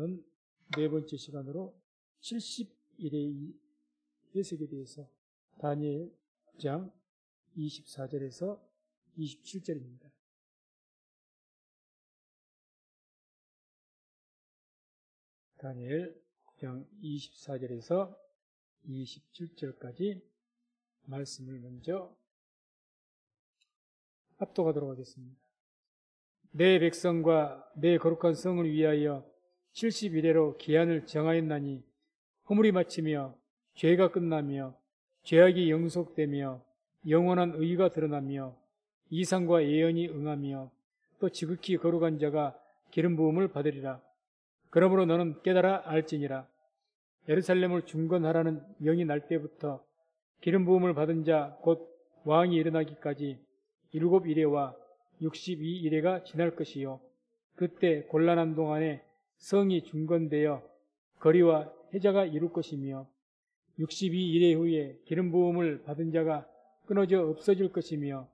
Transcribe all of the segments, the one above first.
오늘은 네 번째 시간으로 70일의 예색에 대해서 다니엘 9장 24절에서 27절입니다. 다니엘 9장 24절에서 27절까지 말씀을 먼저 합독하도록 하겠습니다. 내 백성과 내 거룩한 성을 위하여 70일에로 기한을 정하였나니 허물이 마치며 죄가 끝나며 죄악이 영속되며 영원한 의가 드러나며 이상과 예언이 응하며 또 지극히 거룩한 자가 기름 부음을 받으리라. 그러므로 너는 깨달아 알지니라. 예루살렘을 중건하라는 영이 날 때부터 기름 부음을 받은 자 곧 왕이 일어나기까지 7일에와 62일에가 지날 것이요 그때 곤란한 동안에 성이 중건되어 거리와 해자가 이룰 것이며 62일의 후에 기름 부음을 받은 자가 끊어져 없어질 것이며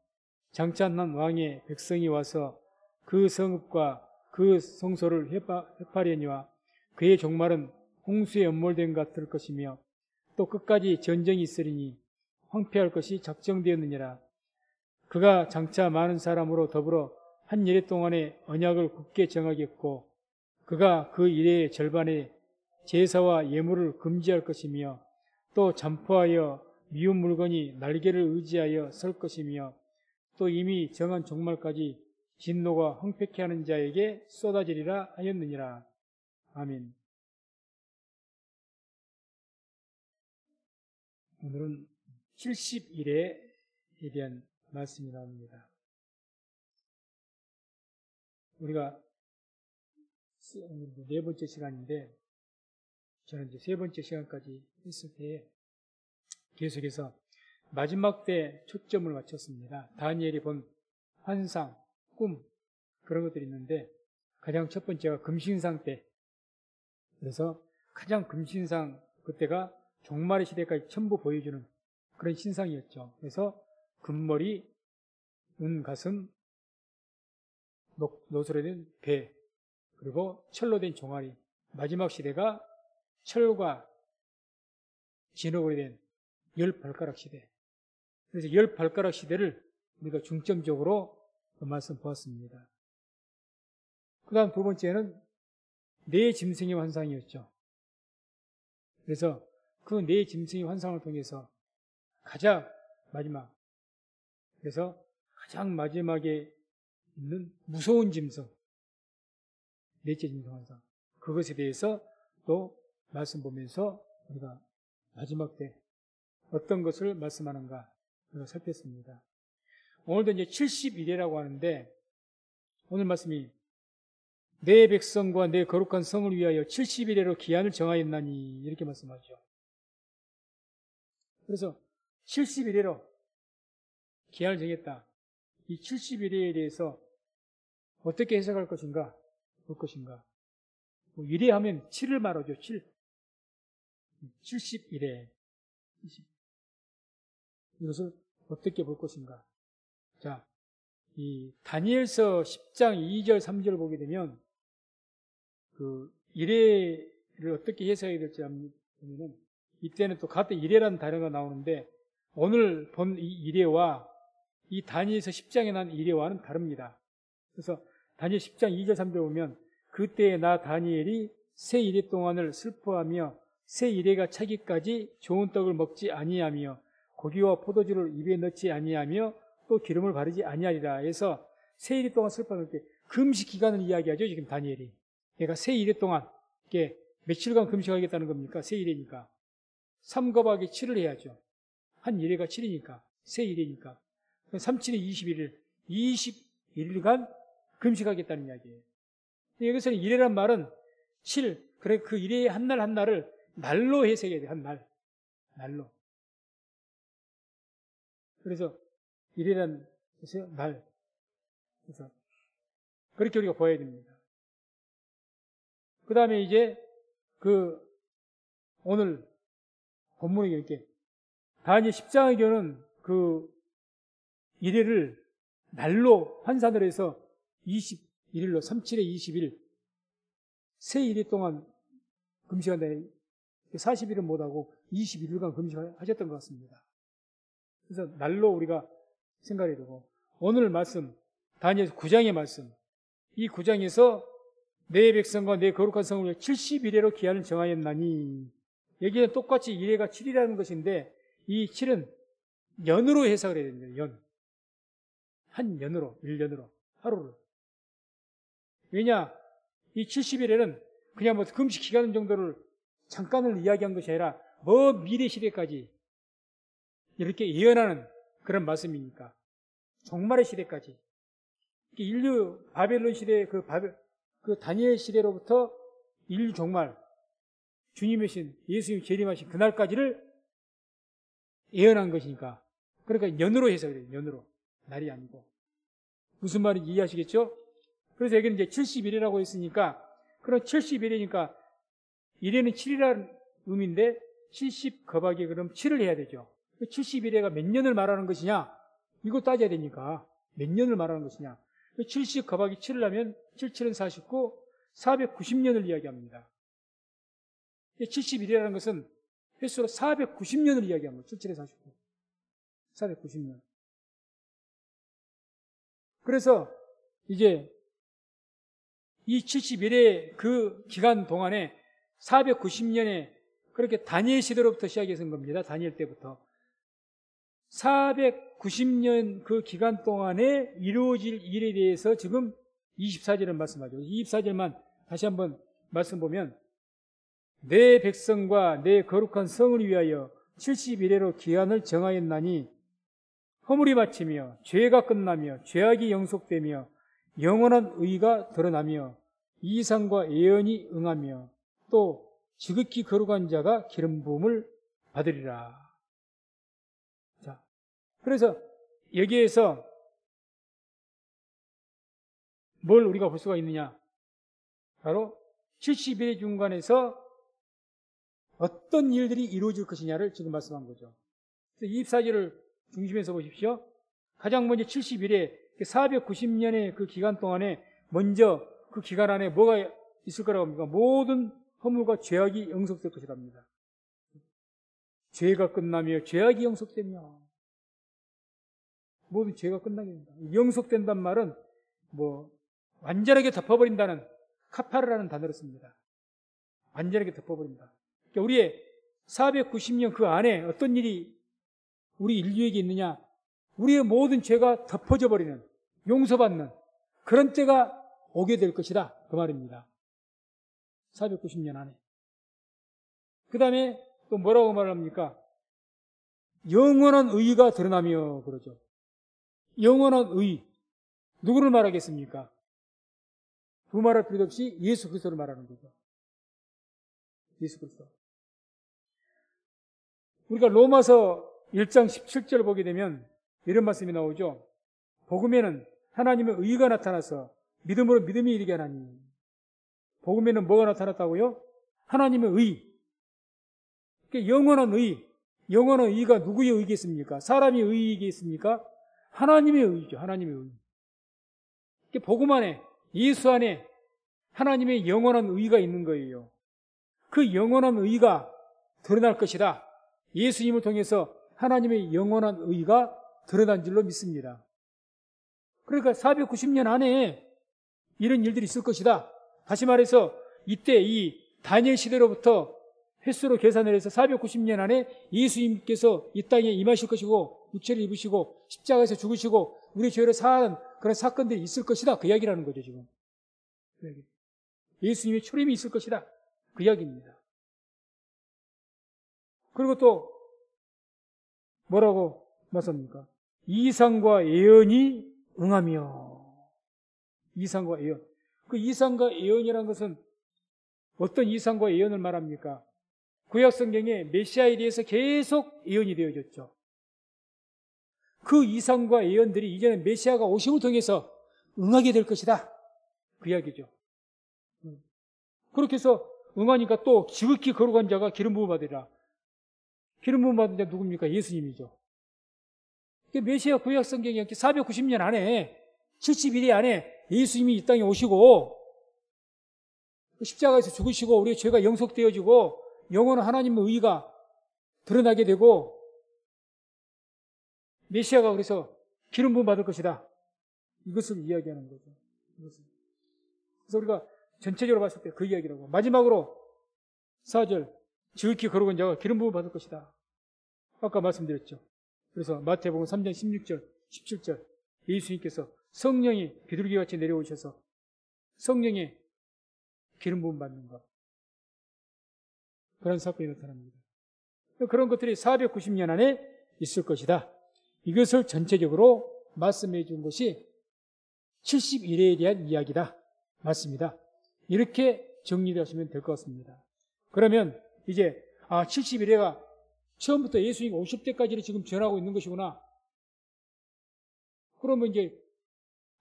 장차한 왕의 백성이 와서 그 성읍과 그 성소를 회파하려니와 그의 종말은 홍수에 엄몰된 것 같을 것이며 또 끝까지 전쟁이 있으리니 황폐할 것이 작정되었느니라. 그가 장차 많은 사람으로 더불어 한 이래 동안의 언약을 굳게 정하겠고 그가 그 이래의 절반에 제사와 예물을 금지할 것이며 또 잠포하여 미운 물건이 날개를 의지하여 설 것이며 또 이미 정한 종말까지 진노가 황폐케 하는 자에게 쏟아지리라 하였느니라. 아멘. 오늘은 70일에 대한 말씀이 나옵니다. 우리가 네 번째 시간인데 저는 이제 세 번째 시간까지 했을 때 계속해서 마지막 때 초점을 맞췄습니다. 다니엘이 본 환상, 꿈 그런 것들이 있는데 가장 첫 번째가 금신상 때. 그래서 가장 금신상 그때가 종말의 시대까지 전부 보여주는 그런 신상이었죠. 그래서 금머리, 은가슴, 노쇠로 된 배, 그리고 철로 된 종아리. 마지막 시대가 철과 진흙으로 된 10발가락 시대. 그래서 10발가락 시대를 우리가 중점적으로 그 말씀 보았습니다. 그 다음 두 번째는 네 짐승의 환상이었죠. 그래서 그 네 짐승의 환상을 통해서 가장 마지막, 그래서 가장 마지막에 있는 무서운 짐승, 넷째 짐승 환상, 그것에 대해서 또 말씀 보면서 우리가 마지막 때 어떤 것을 말씀하는가 살폈습니다. 오늘도 이제 70일이라고 하는데 오늘 말씀이 내 백성과 내 거룩한 성을 위하여 70일에로 기한을 정하였나니 이렇게 말씀하죠. 그래서 70일에로 기한을 정했다. 이 70일에 대해서 어떻게 해석할 것인가 볼 것인가. 일에 하면 7을 말하죠. 70일에 이것을 어떻게 볼 것인가. 자, 이 다니엘서 10장 2절 3절을 보게 되면 그 이래를 어떻게 해석해야 될지 보면은 이때는 또 같은 이래라는 단어가 나오는데 오늘 본 이 이래와 이 다니엘서 10장에 난 이래와는 다릅니다. 그래서 다니엘 10장 2절 3절 보면 그때에 나 다니엘이 새 이래 동안을 슬퍼하며 새 이래가 차기까지 좋은 떡을 먹지 아니하며 고기와 포도주를 입에 넣지 아니하며 또 기름을 바르지 아니하리라 해서 새 이래 동안 슬퍼하는 게 금식 기간을 이야기하죠. 지금 다니엘이. 그러니까 새 이래 동안 이게 며칠간 금식하겠다는 겁니까? 새 이래니까. 3거박에 7을 해야죠. 한 이래가 7이니까. 새 이래니까. 37에 21일. 21일간 금식하겠다는 이야기예요. 여기서는 이래란 말은 7. 그래 그 이래의 한 날 한 날을 날로 해석해야 돼. 한 날. 날로. 그래서 이래란 뜻이요. 날. 그래서 그렇게 우리가 보아야 됩니다. 그 다음에 이제 오늘 본문에 이렇게 다니엘 10장의 경우는 그 이래를 날로 환산을 해서 21일로 37에 20일 세 일이 동안 금식한다니 40일은 못하고 21일간 금식하셨던 것 같습니다. 그래서 날로 우리가 생각해야 되고, 오늘 말씀 다니엘 9장의 말씀, 이 9장에서 내 백성과 내 거룩한 성을 위해 70일에로 기한을 정하였나니, 여기는 똑같이 일해가 7이라는 것인데 이 7은 연으로 해석을 해야 됩니다. 연. 한 연으로, 1년으로, 하루를. 왜냐, 이 70일에는 그냥 뭐 금식 기간 정도를 잠깐을 이야기한 것이 아니라 먼 미래 시대까지 이렇게 예언하는 그런 말씀이니까. 종말의 시대까지. 인류 바벨론 시대 그 다니엘 시대로부터 인류 종말, 주님의 신, 예수님 재림하신 그날까지를 예언한 것이니까. 그러니까 연으로 해석을 해요. 연으로. 날이 아니고. 무슨 말인지 이해하시겠죠? 그래서 여기는 이제 70일이라고 했으니까, 그럼 70일이니까 1에는 7이라는 의미인데 70 곱하기 그럼 7을 해야 되죠. 70일에가 몇 년을 말하는 것이냐? 이거 따져야 되니까 몇 년을 말하는 것이냐? 70 곱하기 7을 하면 7, 7은 49, 490년을 이야기합니다. 70일이라는 것은 횟수로 490년을 이야기합니다. 7, 7에 49. 490년. 그래서 이제 이 70일의 그 기간 동안에 490년에 그렇게 다니엘 시대로부터 시작해서 온 겁니다. 다니엘 때부터. 490년 그 기간 동안에 이루어질 일에 대해서 지금 24절은 말씀하죠. 24절만 다시 한번 말씀 보면, 내 백성과 내 거룩한 성을 위하여 70일에로 기한을 정하였나니 허물이 마치며 죄가 끝나며 죄악이 영속되며 영원한 의가 드러나며 이상과 예언이 응하며 또 지극히 거룩한 자가 기름 부음을 받으리라. 자, 그래서 여기에서 뭘 우리가 볼 수가 있느냐? 바로 70일의 중간에서 어떤 일들이 이루어질 것이냐를 지금 말씀한 거죠. 24절을 중심에서 보십시오. 가장 먼저 70일에 490년의 그 기간 동안에 먼저 그 기간 안에 뭐가 있을 거라고 합니까? 모든 허물과 죄악이 영속될 것이랍니다. 죄가 끝나며 죄악이 영속되며 모든 죄가 끝나게 된다. 영속된단 말은 뭐 완전하게 덮어버린다는 카파르라는 단어를 씁니다. 완전하게 덮어버린다. 그러니까 우리의 490년 그 안에 어떤 일이 우리 인류에게 있느냐? 우리의 모든 죄가 덮어져 버리는, 용서받는 그런 때가 오게 될 것이다. 그 말입니다. 490년 안에. 그 다음에 또 뭐라고 말합니까? 영원한 의가 드러나며 그러죠. 영원한 의. 누구를 말하겠습니까? 두말할 필요도 없이 예수 그리스도를 말하는 거죠. 예수 그리스도. 우리가 로마서 1장 17절 보게 되면 이런 말씀이 나오죠. 복음에는 하나님의 의가 나타나서 믿음으로 믿음이 이르게 하나니. 복음에는 뭐가 나타났다고요? 하나님의 의. 그러니까 영원한 의. 영원한 의가 누구의 의겠습니까? 사람의 의이겠습니까? 하나님의 의죠. 하나님의 의. 그러니까 복음 안에, 예수 안에 하나님의 영원한 의가 있는 거예요. 그 영원한 의가 드러날 것이다. 예수님을 통해서 하나님의 영원한 의가 드러난 줄로 믿습니다. 그러니까 490년 안에 이런 일들이 있을 것이다. 다시 말해서 이때 이 다니엘 시대로부터 횟수로 계산을 해서 490년 안에 예수님께서 이 땅에 임하실 것이고 육체를 입으시고 십자가에서 죽으시고 우리 죄를 사하는 그런 사건들이 있을 것이다. 그 이야기라는 거죠, 지금. 예수님의 초림이 있을 것이다. 그 이야기입니다. 그리고 또 뭐라고 말씀합니까? 이상과 예언이 응하며. 이상과 예언. 그 이상과 예언이라는 것은 어떤 이상과 예언을 말합니까? 구약 성경에 메시아에 대해서 계속 예언이 되어졌죠. 그 이상과 예언들이 이제는 메시아가 오심을 통해서 응하게 될 것이다. 그 이야기죠. 그렇게 해서 응하니까 또 지극히 거룩한 자가 기름 부음 받으리라. 기름 부음 받은 자 누굽니까? 예수님이죠. 메시아 구약 성경이 490년 안에 70일 안에 예수님이 이 땅에 오시고 십자가에서 죽으시고 우리의 죄가 영속되어지고 영원한 하나님의 의가 드러나게 되고 메시아가 그래서 기름 부음 받을 것이다. 이것을 이야기하는 거죠. 그래서 우리가 전체적으로 봤을 때 그 이야기라고. 마지막으로 4절 지극히 거룩한 자가 기름 부음을 받을 것이다. 아까 말씀드렸죠. 그래서 마태복음 3장 16절 17절 예수님께서 성령이 비둘기같이 내려오셔서 성령의 기름 부음 받는 것, 그런 사건이 나타납니다. 그런 것들이 490년 안에 있을 것이다. 이것을 전체적으로 말씀해 준 것이 71회에 대한 이야기다. 맞습니다. 이렇게 정리되시면 될 것 같습니다. 그러면 이제 71회가 처음부터 예수님이 오실 때까지를 지금 전하고 있는 것이구나. 그러면 이제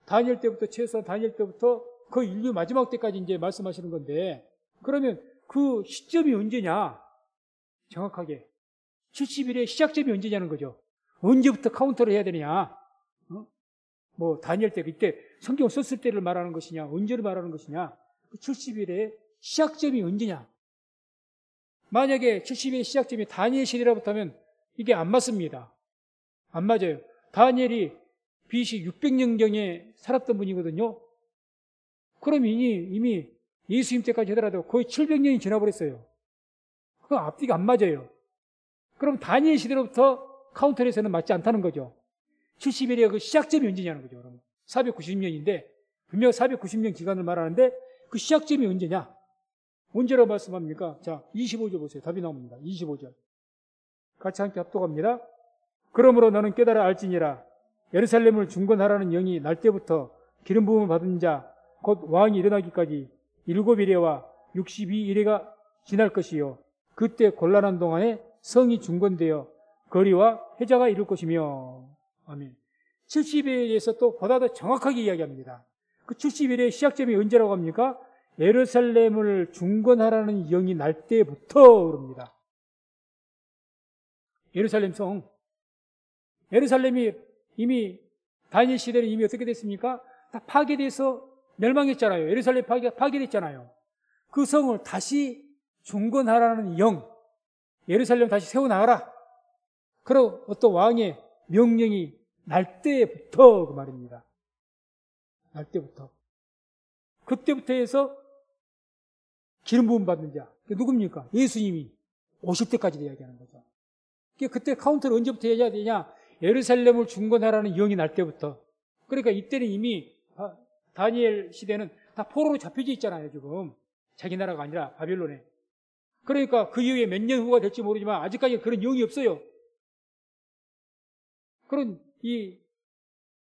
다니엘 때부터, 최소한 다니엘 때부터 그 인류 마지막 때까지 이제 말씀하시는 건데, 그러면 그 시점이 언제냐? 정확하게 70일의 시작점이 언제냐는 거죠. 언제부터 카운터를 해야 되느냐? 뭐 다니엘 때 그때 성경을 썼을 때를 말하는 것이냐, 언제를 말하는 것이냐? 그 70일의 시작점이 언제냐? 만약에 70일의 시작점이 다니엘 시대라부터 하면 이게 안 맞습니다. 안 맞아요. 다니엘이 BC 600년경에 살았던 분이거든요. 그럼 이미 예수님 때까지 하더라도 거의 700년이 지나버렸어요. 그 앞뒤가 안 맞아요. 그럼 다니엘 시대로부터 카운터에서는 맞지 않다는 거죠. 70일의 그 시작점이 언제냐는 거죠. 그러면 490년인데 분명 490년 기간을 말하는데 그 시작점이 언제냐? 언제라고 말씀합니까? 자, 25절 보세요. 답이 나옵니다. 25절. 같이 함께 합독합니다. 그러므로 너는 깨달아 알지니라. 예루살렘을 중건하라는 영이 날 때부터 기름 부음을 받은 자 곧 왕이 일어나기까지 7일에와 62일에가 지날 것이요. 그때 곤란한 동안에 성이 중건되어 거리와 해자가 이룰 것이며. 아멘. 70일에서 또 보다 더 정확하게 이야기합니다. 그 70일의 시작점이 언제라고 합니까? 예루살렘을 중건하라는 영이 날 때부터 그럽니다. 예루살렘 성. 예루살렘이 이미 다니엘 시대는 이미 어떻게 됐습니까? 다 파괴돼서 멸망했잖아요. 예루살렘 파괴됐잖아요. 그 성을 다시 중건하라는 영, 예루살렘 다시 세워나가라. 그런 어떤 왕의 명령이 날 때부터 그 말입니다. 날 때부터. 그때부터 해서 기름 부음 받는 자. 누굽니까? 예수님이 오실 때까지 이야기하는 거죠. 그때 카운터를 언제부터 해야 되냐? 예루살렘을 중건하라는 영이 날 때부터. 그러니까 이때는 이미 다니엘 시대는 다 포로로 잡혀져 있잖아요, 지금. 자기 나라가 아니라 바빌론에. 그러니까 그 이후에 몇 년 후가 될지 모르지만 아직까지 그런 영이 없어요. 그런 이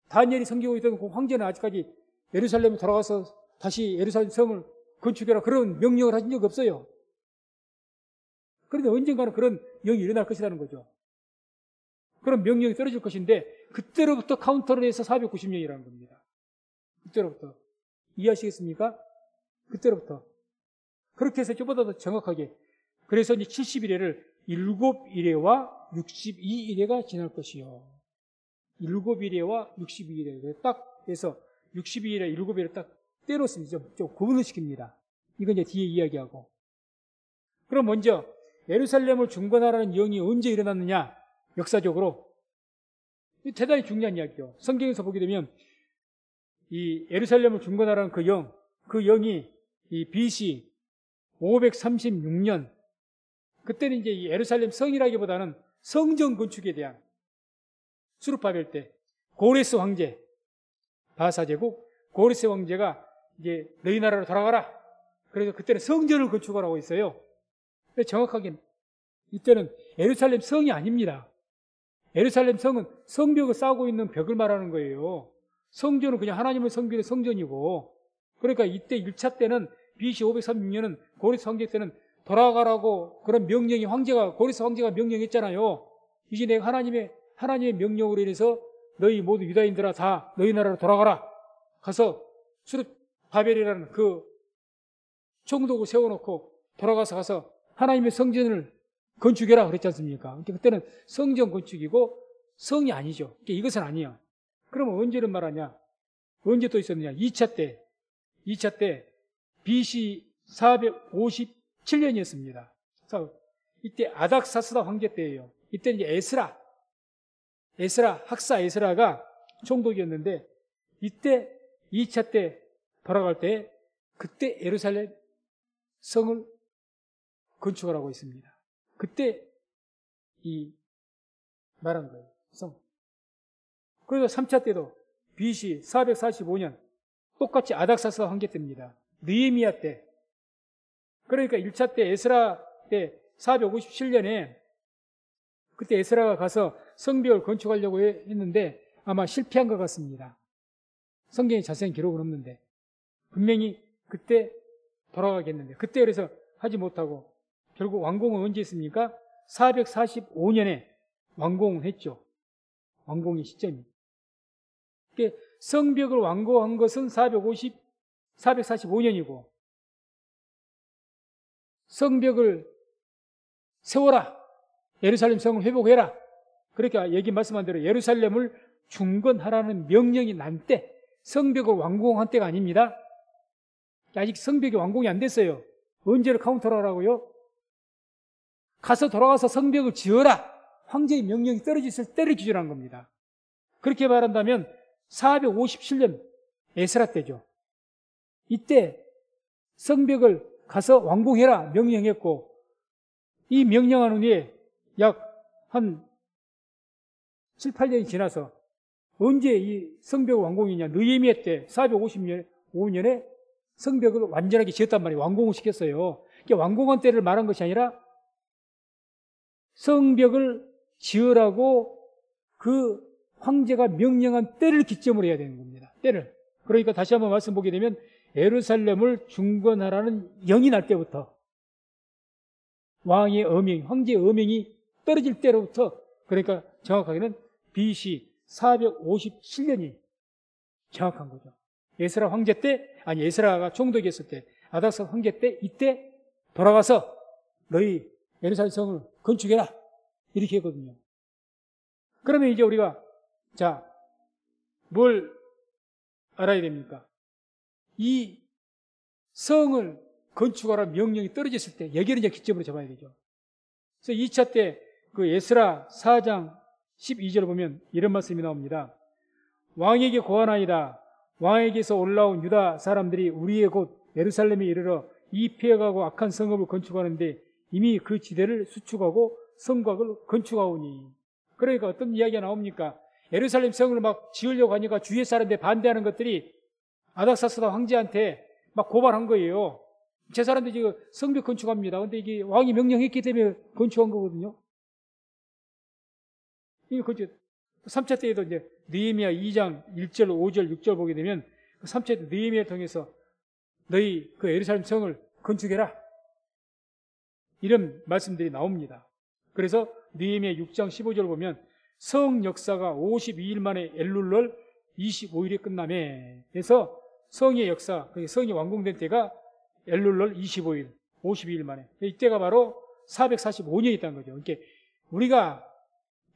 다니엘이 섬기고 있던 그 황제는 아직까지 예루살렘에 돌아가서 다시 예루살렘 성을 건축해라 그런 명령을 하신 적이 없어요. 그런데 언젠가는 그런 영이 일어날 것이라는 거죠. 그런 명령이 떨어질 것인데 그때로부터 카운터를 해서 490년이라는 겁니다. 그때로부터. 이해하시겠습니까? 그때로부터. 그렇게 해서 저보다 더 정확하게. 그래서 이제 70일에를 7일에와 62일에가 지날 것이요. 7일에와 62일에 딱 해서 62일에 7일에 딱 떼놓습니다. 좀 구분을 시킵니다. 이건 이제 뒤에 이야기하고. 그럼 먼저 예루살렘을 중건하라는 영이 언제 일어났느냐? 역사적으로. 대단히 중요한 이야기죠. 성경에서 보게 되면 이 예루살렘을 중건하라는 그 영이 이 BC 536년, 그때는 이제 이 예루살렘 성이라기보다는 성전 건축에 대한 수르바벨 때 고레스 황제, 바사제국 고레스 황제가 이제 너희 나라로 돌아가라. 그래서 그때는 성전을 건축하라고 했어요. 정확하게 이때는 예루살렘 성이 아닙니다. 예루살렘 성은 성벽을 쌓고 있는 벽을 말하는 거예요. 성전은 그냥 하나님을 섬기는 성전이고, 그러니까 이때 1차 때는 BC 536년은 고레스 황제 때는 돌아가라고 그런 명령이 고레스 황제가 명령했잖아요. 이제 내가 하나님의 명령으로 인해서 너희 모두 유다인들아 다 너희 나라로 돌아가라. 가서 수르바벨이라는 그 총독을 세워놓고 가서 하나님의 성전을 건축해라 그랬지 않습니까? 그때는 성전 건축이고 성이 아니죠. 이것은 아니야. 그러면 언제는 말하냐? 언제 또 있었느냐? 2차 때 BC 457년이었습니다. 이때 아닥사스다 황제 때예요. 이때 이제 학사 에스라가 총독이었는데, 이때 2차 때 돌아갈 때 그때 예루살렘 성을 건축하라고 했습니다. 그때 말한 거예요. 성. 그래서 3차 때도 BC 445년 똑같이 아닥사스다 황제 때입니다. 느헤미야 때. 그러니까 1차 때 에스라 때 457년에 그때 에스라가 가서 성벽을 건축하려고 했는데 아마 실패한 것 같습니다. 성경에 자세한 기록은 없는데 분명히 그때 돌아가겠는데, 그때 그래서 하지 못하고 결국 완공은 언제 했습니까? 445년에 완공을 했죠. 완공의 시점이. 그러니까 성벽을 완공한 것은 445년이고 성벽을 세워라, 예루살렘 성을 회복해라, 그러니까 얘기 말씀한 대로 예루살렘을 중건하라는 명령이 난 때, 성벽을 완공한 때가 아닙니다. 아직 성벽이 완공이 안 됐어요. 언제를 카운터를 하라고요? 가서 돌아가서 성벽을 지어라, 황제의 명령이 떨어졌을 때를 기준으로 한 겁니다. 그렇게 말한다면 457년 에스라 때죠. 이때 성벽을 가서 완공해라 명령했고, 이 명령한 후에 약 한 7, 8년이 지나서 언제 이 성벽 완공이냐? 느헤미야 때 455년에 성벽을 완전하게 지었단 말이에요. 완공을 시켰어요. 그러니까 완공한 때를 말한 것이 아니라 성벽을 지으라고 그 황제가 명령한 때를 기점으로 해야 되는 겁니다. 때를. 그러니까 다시 한번 말씀 보게 되면 예루살렘을 중건하라는 영이 날 때부터, 왕의 어명, 황제의 어명이 떨어질 때로부터, 그러니까 정확하게는 BC 457년이 정확한 거죠. 에스라 황제 때, 아니 에스라가 총독이었을 때, 아닥사 황제 때, 이때 돌아가서 너희 예루살렘 성을 건축해라, 이렇게 했거든요. 그러면 이제 우리가 자, 뭘 알아야 됩니까? 이 성을 건축하라 명령이 떨어졌을 때 여기를 이제 기점으로 잡아야 되죠. 그래서 2차 때 그 에스라 4장 12절 보면 이런 말씀이 나옵니다. 왕에게 고하나이다. 왕에게서 올라온 유다 사람들이 우리의 곳 예루살렘에 이르러 이 폐허가고 악한 성읍을 건축하는데 이미 그 지대를 수축하고 성곽을 건축하오니. 그러니까 어떤 이야기가 나옵니까? 예루살렘 성을 막 지으려고 하니까 주위의 사람들이 반대하는 것들이 아닥사스다 황제한테 막 고발한 거예요. 제 사람들이 지금 성벽 건축합니다. 근데 이게 왕이 명령했기 때문에 건축한 거거든요. 이 건축. 3차 때에도 이제 느헤미야 2장 1절, 5절, 6절 보게 되면 3차 때 느헤미야를 통해서 너희 그 예루살렘 성을 건축해라, 이런 말씀들이 나옵니다. 그래서 느헤미야 6장 15절 보면 성 역사가 52일 만에 엘룰월 25일에 끝나매. 그래서 성의 역사, 성이 완공된 때가 엘룰월 25일, 52일 만에. 이때가 바로 445년이 있다는 거죠. 그러니까 우리가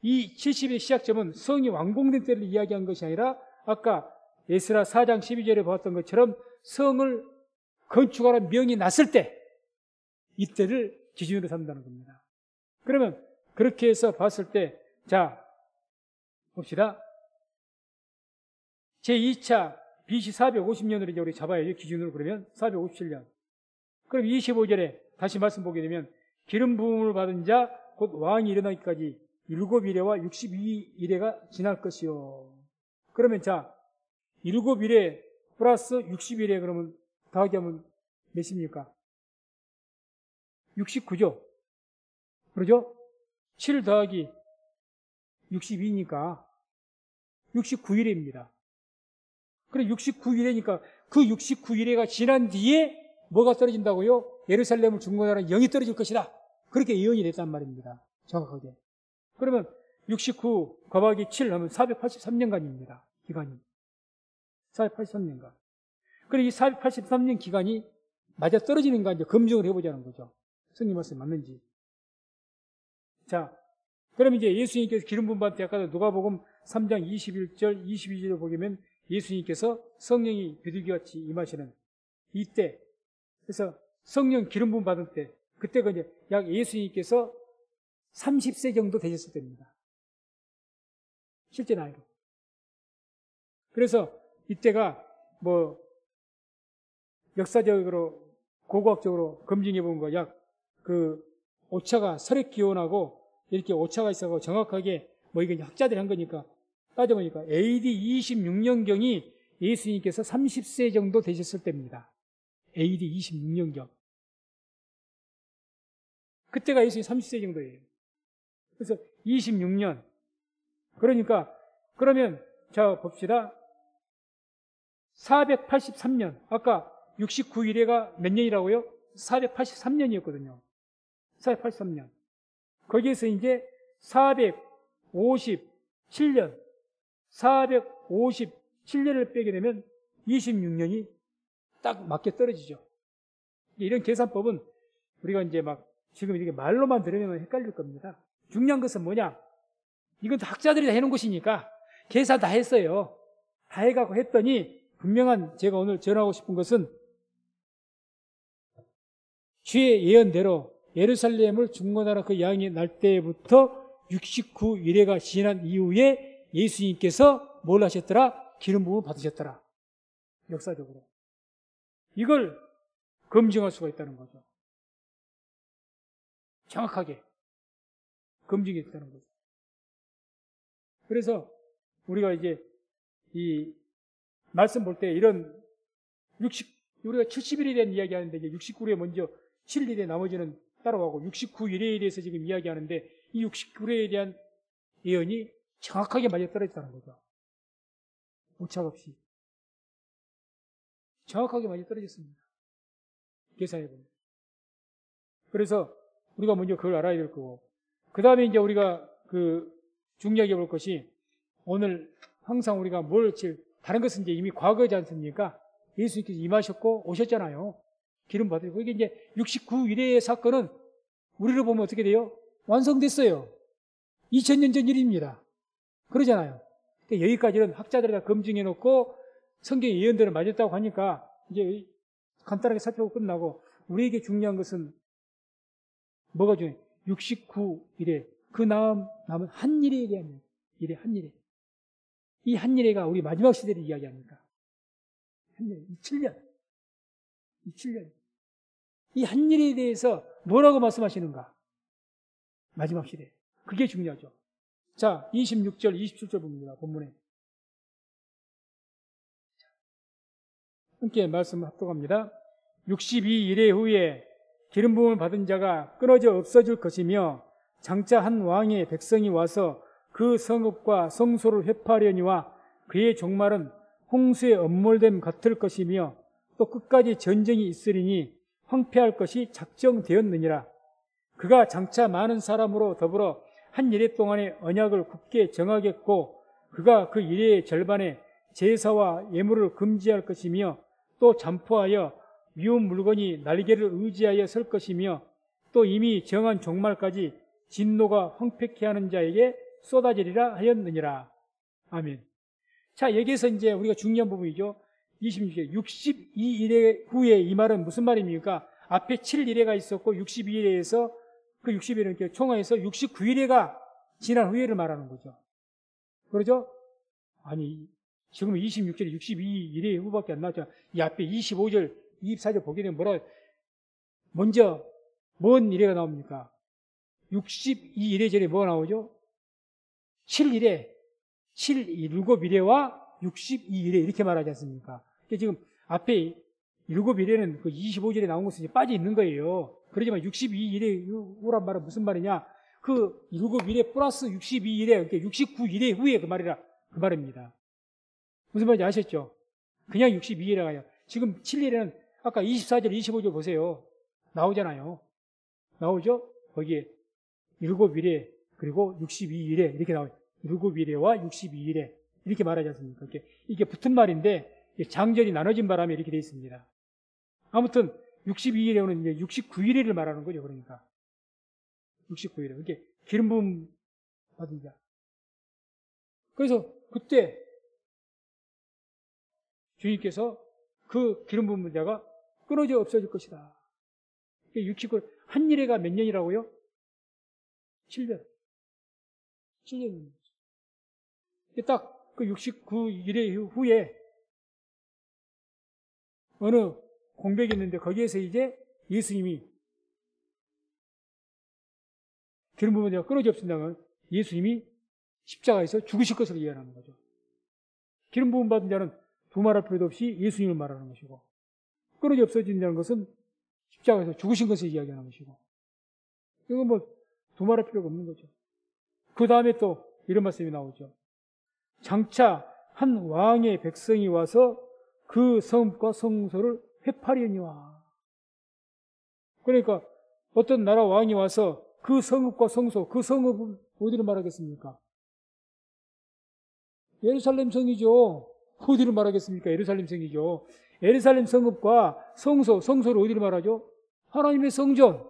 이 70일의 시작점은 성이 완공된 때를 이야기한 것이 아니라 아까 에스라 4장 12절에 봤던 것처럼 성을 건축하라는 명이 났을 때, 이때를 기준으로 삼는다는 겁니다. 그러면 그렇게 해서 봤을 때, 자, 봅시다. 제2차 BC 450년으로 이제 우리 잡아야죠. 기준으로. 그러면 457년. 그럼 25절에 다시 말씀 보게 되면 기름 부음을 받은 자 곧 왕이 일어나기까지 7일에와 62일에가 지날 것이요. 그러면 자, 7일에 플러스 60일에 그러면 더하기 하면 몇입니까? 69죠. 그러죠? 7 더하기 62니까 69일입니다. 그럼 69일이니까 그 69일에가 지난 뒤에 뭐가 떨어진다고요? 예루살렘을 중건하라는 영이 떨어질 것이다. 그렇게 예언이 됐단 말입니다. 정확하게. 그러면 69 곱하기 7 하면 483년간입니다. 기간이. 483년간. 그럼 이 483년 기간이 맞아 떨어지는가 이제 검증을 해보자는 거죠. 성경 말씀이 맞는지. 자, 그럼 이제 예수님께서 기름 부음 받을 때 아까 누가복음 3장 21절, 22절을 보면 예수님께서 성령이 비둘기같이 임하시는 이때, 그래서 성령 기름 부음 받을 때, 그때가 이제 약 예수님께서 30세 정도 되셨을 때입니다. 실제 나이로. 그래서 이때가 뭐 역사적으로 고고학적으로 검증해 본 거 약 그 오차가 설의 기원하고 이렇게 오차가 있어서 정확하게 뭐 이게 학자들이 한 거니까 따져보니까 AD 26년경이 예수님께서 30세 정도 되셨을 때입니다. AD 26년경. 그때가 예수님 30세 정도예요. 그래서 26년. 그러니까 그러면 자 봅시다. 483년. 아까 69일에가 몇 년이라고요? 483년이었거든요. 483년. 거기에서 이제 457년. 457년을 빼게 되면 26년이 딱 맞게 떨어지죠. 이런 계산법은 우리가 이제 막 지금 이렇게 말로만 들으면 헷갈릴 겁니다. 중요한 것은 뭐냐? 이건 다 학자들이 다 해놓은 것이니까 계산 다 했어요. 다 해가고 했더니 분명한 제가 오늘 전하고 싶은 것은 주의 예언대로 예루살렘을 중건하라 그 양이 날 때부터 69일회가 지난 이후에 예수님께서 뭘 하셨더라? 기름 부음을 받으셨더라. 역사적으로. 이걸 검증할 수가 있다는 거죠. 정확하게 검증이 있다는 거죠. 그래서 우리가 이제 이 말씀 볼 때 이런 우리가 70일에 대한 이야기 하는데 이제 69일에 먼저 7일에 나머지는 따라가고 69일에 대해서 지금 이야기하는데 이 69일에 대한 예언이 정확하게 맞아떨어졌다는 거죠. 오차 없이. 정확하게 맞아떨어졌습니다. 계산해보면. 그래서 우리가 먼저 그걸 알아야 될 거고 그 다음에 이제 우리가 중요하게 볼 것이 오늘 항상 우리가 다른 것은 이제 이미 과거지 않습니까? 예수님께서 임하셨고 오셨잖아요. 기름 받으시고 이게 이제 69일의 사건은 우리로 보면 어떻게 돼요? 완성됐어요. 2000년 전 일입니다. 그러잖아요. 그러니까 여기까지는 학자들이 다 검증해 놓고 성경의 예언대로 맞았다고 하니까 이제 간단하게 살펴보고 끝나고 우리에게 중요한 것은 뭐가 중요해요? 69일에 그 남은 한 일에 대한 일에 한 일에 이 한 일에가 우리 마지막 시대를 이야기합니까? 한 일, 7년. 이 한 일에 대해서 뭐라고 말씀하시는가? 마지막 시대. 그게 중요하죠. 자, 26절, 27절 봅니다. 본문에. 함께 말씀 합독합니다. 62일의 후에 기름 부음을 받은 자가 끊어져 없어질 것이며 장차 한 왕의 백성이 와서 그 성읍과 성소를 회파하려니와 그의 종말은 홍수에 엄몰됨 같을 것이며 또 끝까지 전쟁이 있으리니 황폐할 것이 작정되었느니라. 그가 장차 많은 사람으로 더불어 한 일해 동안의 언약을 굳게 정하겠고 그가 그 일해의 절반에 제사와 예물을 금지할 것이며 또 잠포하여 미운 물건이 날개를 의지하여 설 것이며 또 이미 정한 종말까지 진노가 황폐케 하는 자에게 쏟아지리라 하였느니라. 아멘. 자, 여기에서 이제 우리가 중요한 부분이죠. 26일, 62일의 후에 이 말은 무슨 말입니까? 앞에 7일회가 있었고 62일에서 그 60일은 총화해서 69일회가 지난 후회를 말하는 거죠. 그러죠? 아니, 지금 26절에 62일의 후밖에 안 나왔죠. 이 앞에 25절, 24절 보게 되면 먼저 뭔 일회가 나옵니까? 62일의 절에 뭐가 나오죠? 7일회, 7일회와 62일회 이렇게 말하지 않습니까? 그러니까 지금 앞에 7일회는 그 25절에 나온 것은 빠져 있는 거예요. 그러지만 62일회 후란 말은 무슨 말이냐? 그 7일회 플러스 62일회, 그러니까 69일회 후에 그 말입니다. 무슨 말인지 아셨죠? 그냥 62일회가 아니라 지금 7일회는 아까 24절, 25절 보세요. 나오잖아요. 나오죠? 거기에 7일회 그리고 62일회 이렇게 나와요. 7일회와 62일회 이렇게 말하지 않습니까? 이게 붙은 말인데 장절이 나눠진 바람에 이렇게 되어 있습니다. 아무튼 62일에는 이제 69일을 말하는 거죠. 그러니까 69일에 이렇게 기름 부음 받은 자. 그래서 그때 주님께서 그 기름 부은 자가 끊어져 없어질 것이다. 한 일회가 몇 년이라고요? 7년. 7년. 딱 그 69일회 후에 어느 공백이 있는데 거기에서 이제 예수님이 기름 부음을 내가 끊어지 없앤다면 예수님이 십자가에서 죽으실 것을 이해하는 거죠. 기름 부음 받은 자는 두말할 필요도 없이 예수님을 말하는 것이고, 끊어지 없어진다는 것은 십자가에서 죽으신 것을 이야기하는 것이고, 이건 뭐 두말할 필요가 없는 거죠. 그 다음에 또 이런 말씀이 나오죠. 장차 한 왕의 백성이 와서 그 성읍과 성소를 회파리니와. 그러니까 어떤 나라 왕이 와서 그 성읍과 성소, 그 성읍은 어디를 말하겠습니까? 예루살렘 성이죠. 어디를 말하겠습니까? 예루살렘 성이죠. 예루살렘 성읍과 성소를 어디를 말하죠? 하나님의 성전.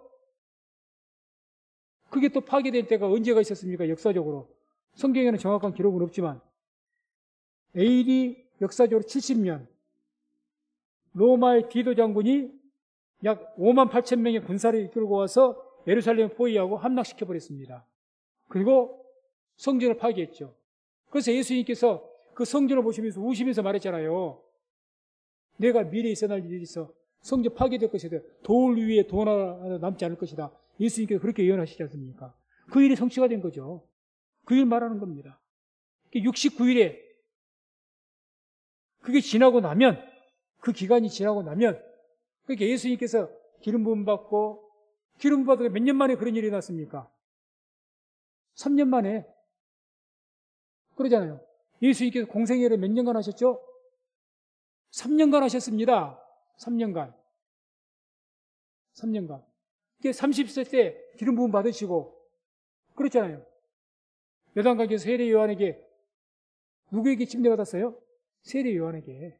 그게 또 파괴된 때가 언제가 있었습니까? 역사적으로. 성경에는 정확한 기록은 없지만 AD 역사적으로 70년 로마의 디도 장군이 약 5만 8천 명의 군사를 이끌고 와서 예루살렘을 포위하고 함락시켜버렸습니다. 그리고 성전을 파괴했죠. 그래서 예수님께서 그 성전을 보시면서 우시면서 말했잖아요. 내가 미래에 있어날 일이 있어. 성전 파괴될 것이다. 돌 위에 돈 하나 남지 않을 것이다. 예수님께서 그렇게 예언하시지 않습니까? 그 일이 성취가 된 거죠. 그 일 말하는 겁니다. 69일에 그게 지나고 나면, 그 기간이 지나고 나면, 그러니까 예수님께서 기름 부음 받고, 기름 받으면 몇 년 만에 그런 일이 났습니까? 3년 만에. 그러잖아요. 예수님께서 공생애를 몇 년간 하셨죠? 3년간 하셨습니다. 3년간. 3년간. 이게 30세 때 기름 부음 받으시고, 그렇잖아요. 요단강에서 세례 요한에게, 누구에게 침례받았어요? 세례 요한에게.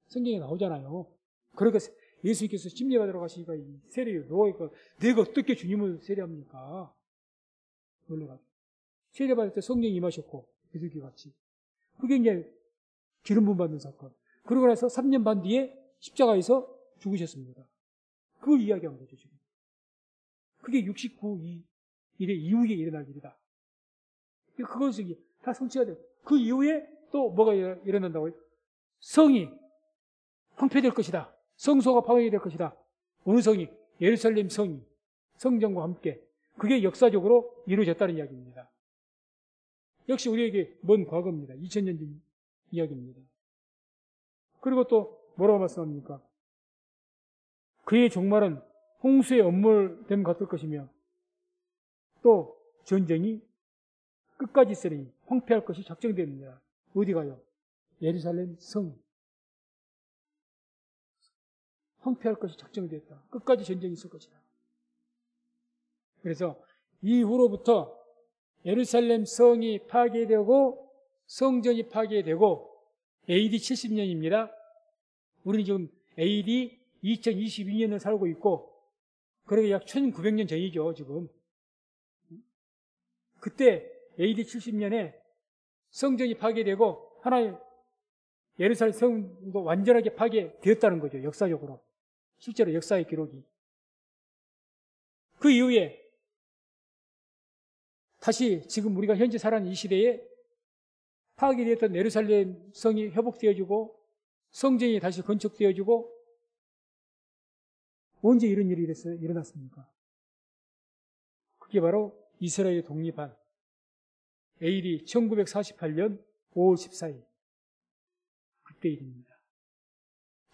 성경에 나오잖아요. 그러니까 예수님께서 침례받으러 가시니까 세례 요한이니까 내가 어떻게 주님을 세례합니까? 놀래가지고. 세례받을 때 성령이 임하셨고, 비둘기 같이. 그게 이제 기름 부음 받는 사건. 그러고 나서 3년 반 뒤에 십자가에서 죽으셨습니다. 그걸 이야기한 거죠, 지금. 그게 69일의 이후에 일어날 일이다. 그것이 다 성취가 돼요. 그 이후에 또 뭐가 일어난다고요? 성이 황폐될 것이다. 성소가 파괴될 것이다. 어느 성이? 예루살렘 성이 성전과 함께. 그게 역사적으로 이루어졌다는 이야기입니다. 역시 우리에게 먼 과거입니다. 2000년 전 이야기입니다. 그리고 또 뭐라고 말씀합니까? 그의 종말은 홍수의 엄몰됨 같을 것이며 또 전쟁이 끝까지 있으니 황폐할 것이 작정됩니다. 어디 가요? 예루살렘 성. 황폐할 것이 작정되었다. 끝까지 전쟁이 있을 것이다. 그래서 이후로부터 예루살렘 성이 파괴되고 성전이 파괴되고 AD 70년입니다. 우리는 지금 AD 2022년을 살고 있고 그러니까 약 1900년 전이죠, 지금. 그때 AD 70년에 성전이 파괴되고 하나의 예루살렘 성도 완전하게 파괴되었다는 거죠, 역사적으로. 실제로 역사의 기록이. 그 이후에 다시 지금 우리가 현재 살아가는 이 시대에 파괴되었던 예루살렘 성이 회복되어지고 성전이 다시 건축되어지고 언제 이런 일이 일어났습니까? 그게 바로 이스라엘이 독립한 AD 1948년 5월 14일 그때 일입니다.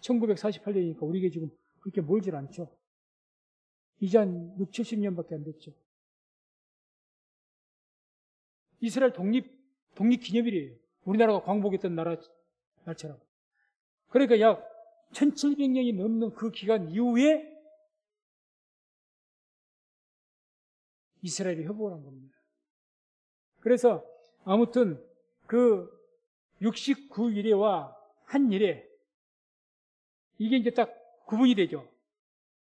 1948년이니까 우리에게 지금 그렇게 멀질 않죠. 이제 한 6, 70년밖에 안 됐죠. 이스라엘 독립 기념일이에요. 우리나라가 광복했던 날처럼. 그러니까 약 1700년이 넘는 그 기간 이후에 이스라엘이 회복을 한 겁니다. 그래서 아무튼 그 69일에와 한 일에 이게 이제 딱 구분이 되죠.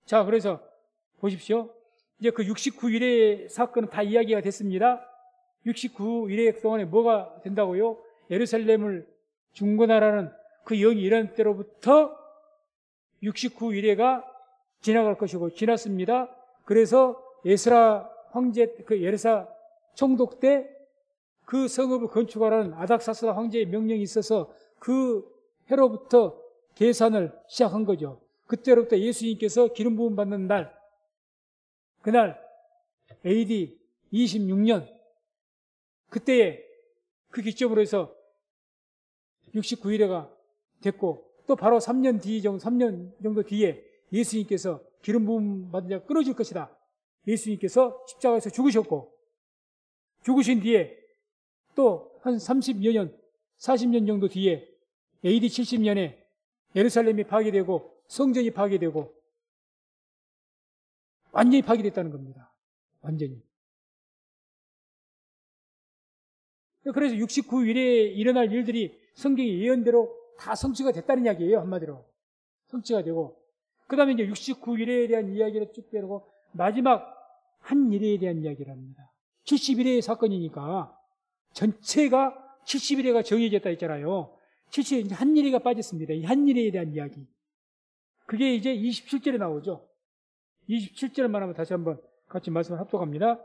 자, 그래서 보십시오. 이제 그 69일의 사건은 다 이야기가 됐습니다. 69일의 동안에 뭐가 된다고요? 예루살렘을 중건하라는 그 영이 일어날 때로부터 69일에가 지나갈 것이고 지났습니다. 그래서 에스라 황제, 그 예르사 총독 때 그 성읍을 건축하라는 아닥사스다 황제의 명령이 있어서 그 해로부터 계산을 시작한 거죠. 그때로부터 예수님께서 기름 부음 받는 날, 그날 AD 26년 그때에 그 기점으로 해서 69일에가 됐고, 또 바로 3년 정도 뒤에 예수님께서 기름 부음 받은 자가 끊어질 것이다. 예수님께서 십자가에서 죽으셨고, 죽으신 뒤에 또 한 30여 년, 40년 정도 뒤에 AD 70년에 예루살렘이 파괴되고 성전이 파괴되고 완전히 파괴됐다는 겁니다. 완전히. 그래서 69일에 일어날 일들이 성경의 예언대로 다 성취가 됐다는 이야기예요. 한마디로. 성취가 되고, 그 다음에 이제 69일에 대한 이야기를 쭉 빼고 마지막 한 일에 대한 이야기를 합니다. 70일의 사건이니까 전체가 70일에가 정해졌다 했잖아요. 70일, 한 일에가 빠졌습니다. 이 한 일에 대한 이야기. 그게 이제 27절에 나오죠. 27절만 하면 다시 한번 같이 말씀을 합독합니다.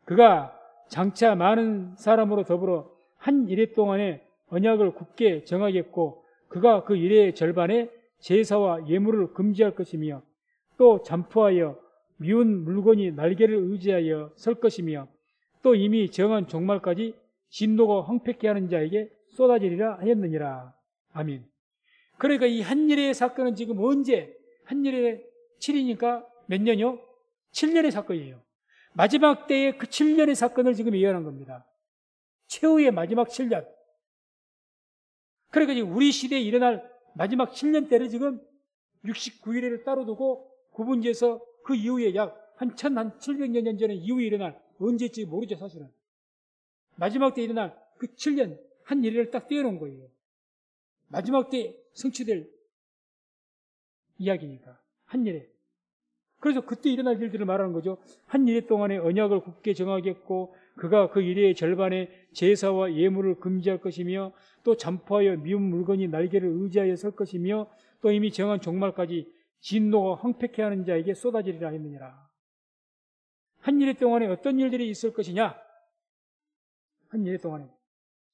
그가 장차 많은 사람으로 더불어 한 일해 동안에 언약을 굳게 정하겠고, 그가 그 일의 절반에 제사와 예물을 금지할 것이며, 또 잠푸하여 미운 물건이 날개를 의지하여 설 것이며, 또 이미 정한 종말까지 진노가 황폐케 하는 자에게 쏟아지리라 하였느니라. 아멘. 그러니까 이 한일의 사건은 지금 언제? 한일의 7이니까 몇 년이요? 7년의 사건이에요. 마지막 때의 그 7년의 사건을 지금 예언한 겁니다. 최후의 마지막 7년. 그러니까 우리 시대에 일어날 마지막 7년 때를 지금 69일을 따로 두고 구분지어서 그 이후에 약 한 1700여 년 전에 이후에 일어날, 언제일지 모르죠, 사실은. 마지막 때 일어날 그 7년, 한 일을 딱 떼어놓은 거예요. 마지막 때 성취될 이야기니까. 한 일에. 그래서 그때 일어날 일들을 말하는 거죠. 한 일해 동안에 언약을 굳게 정하겠고, 그가 그 일의 절반에 제사와 예물을 금지할 것이며, 또 잠포하여 미운 물건이 날개를 의지하여 설 것이며, 또 이미 정한 종말까지 진노가 황폐케 하는 자에게 쏟아지리라 했느니라. 한 일해 동안에 어떤 일들이 있을 것이냐? 한 일해 동안에.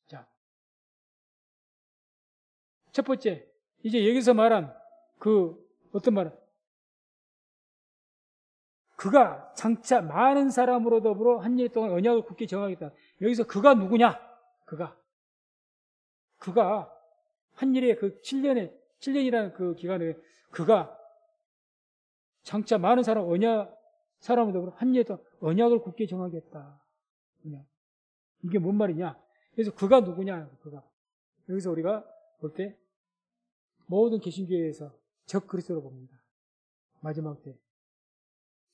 자, 첫 번째, 이제 여기서 말한 어떤 말은? 그가 장차 많은 사람으로 더불어 한 일 동안 언약을 굳게 정하겠다. 여기서 그가 누구냐? 그가 한 일에 그 7년이라는 그 기간에 그가 장차 많은 사람으로 더불어 한 일 동안 언약을 굳게 정하겠다. 이게 뭔 말이냐? 그래서 그가 누구냐? 그가. 여기서 우리가 볼 때 모든 개신교회에서 적 그리스도로 봅니다. 마지막 때.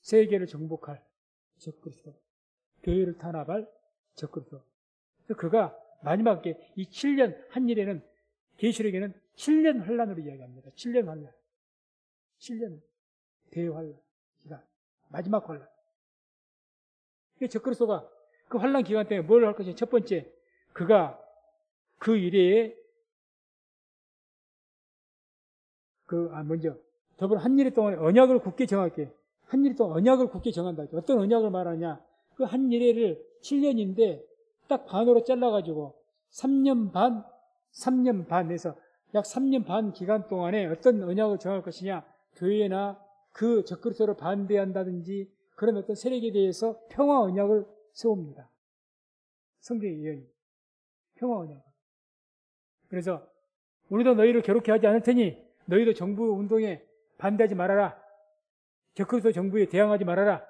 세계를 정복할 적그리스도, 교회를 탄압할 적그리스도. 그가 마지막에 이 7년 한 일에는 계시록에는 7년 환란으로 이야기합니다. 7년 환란, 7년 대환란 기간, 마지막 환란. 적그리스도가 그 환란 기간 때문에 뭘 할 것이냐? 첫 번째, 그가 그 일에 먼저 더불어 한 일 동안 언약을 굳게 정할게. 한 일 동안 언약을 굳게 정한다. 어떤 언약을 말하냐? 그 한 일회를 7년인데 딱 반으로 잘라가지고 3년 반에서 약 3년 반 기간 동안에 어떤 언약을 정할 것이냐? 교회나 그 적그리스도를 반대한다든지 그런 어떤 세력에 대해서 평화 언약을 세웁니다. 성경의 예언이. 평화 언약. 그래서 우리도 너희를 괴롭게 하지 않을 테니 너희도 정부 운동에 반대하지 말아라. 적그리스도 정부에 대항하지 말아라.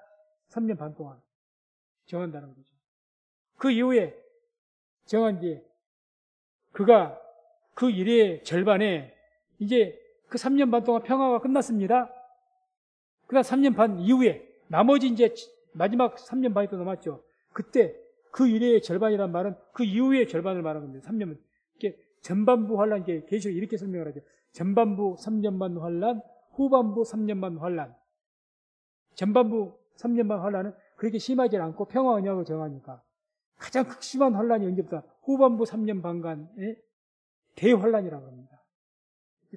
3년 반 동안 정한다는 거죠. 그 이후에 정한 뒤에 그가 그 일의 절반에 이제 그 3년 반 동안 평화가 끝났습니다. 그다음 3년 반 이후에 나머지 이제 마지막 3년 반이 또 남았죠. 그때 그 일의 절반이란 말은 그 이후의 절반을 말하는 겁니다. 3년은 이렇게 전반부 환란, 계시록 이렇게 설명을 하죠. 전반부 3년 반 환란, 후반부 3년 반 환란. 전반부 3년 반 환란은 그렇게 심하지 않고 평화 언약을 정하니까 가장 극심한 환란이 언제부터? 후반부 3년 반간의 대환란이라고 합니다.